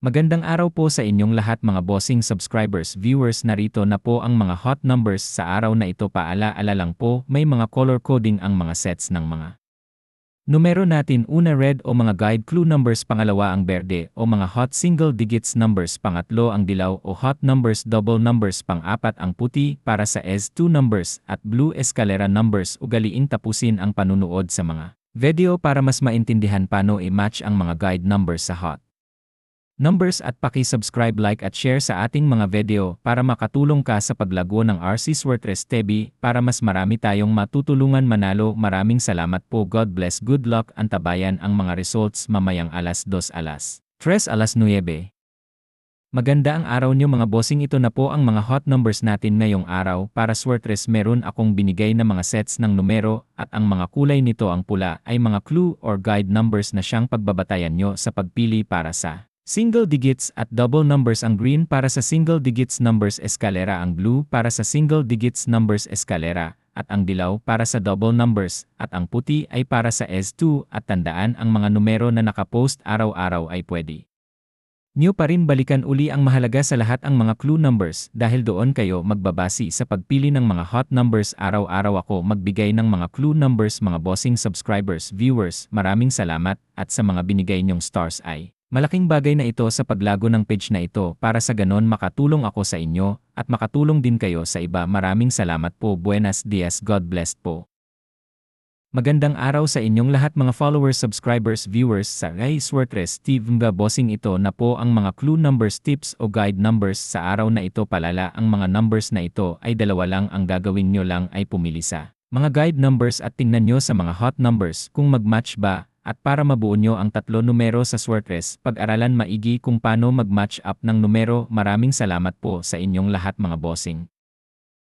Magandang araw po sa inyong lahat mga bossing subscribers, viewers, narito na po ang mga hot numbers sa araw na ito. Paalaala lang po, may mga color coding ang mga sets ng mga numero natin. Una red o mga guide clue numbers, pangalawa ang berde o mga hot single digits numbers, pangatlo ang dilaw o hot numbers, double numbers, pang-apat ang puti para sa S2 numbers at blue escalera numbers. Ugaliing tapusin ang panunood sa mga video para mas maintindihan paano i-match ang mga guide numbers sa hot numbers at paki-subscribe, like at share sa ating mga video para makatulong ka sa paglago ng RC Swertres TV para mas marami tayong matutulungan manalo. Maraming salamat po. God bless. Good luck. Antabayan ang mga results mamayang alas 2 alas 9. Maganda ang araw nyo mga bossing. Ito na po ang mga hot numbers natin ngayong araw. Para Swertres, meron akong binigay na mga sets ng numero at ang mga kulay nito, ang pula ay mga clue or guide numbers na siyang pagbabatayan nyo sa pagpili para sa single digits at double numbers. Ang green para sa single digits numbers escalera, ang blue para sa single digits numbers escalera, at ang dilaw para sa double numbers, at ang puti ay para sa S2. At tandaan, ang mga numero na nakapost araw-araw ay pwede nyo pa rin balikan uli. Ang mahalaga sa lahat ang mga clue numbers dahil doon kayo magbabasi sa pagpili ng mga hot numbers. Araw-araw ako magbigay ng mga clue numbers mga bossing subscribers, viewers. Maraming salamat at sa mga binigay nyong stars ay malaking bagay na ito sa paglago ng page na ito para sa ganon makatulong ako sa inyo at makatulong din kayo sa iba. Maraming salamat po. Buenos dias. God bless po. Magandang araw sa inyong lahat mga followers, subscribers, viewers sa RC Swertres TV. Bossing, ito na po ang mga clue numbers, tips o guide numbers sa araw na ito. Palala, ang mga numbers na ito ay dalawa lang. Ang gagawin nyo lang ay pumili sa mga guide numbers at tingnan nyo sa mga hot numbers kung mag-match ba. At para mabuo nyo ang tatlo numero sa Swertres, pag-aralan maigi kung paano mag-match up ng numero. Maraming salamat po sa inyong lahat mga bossing.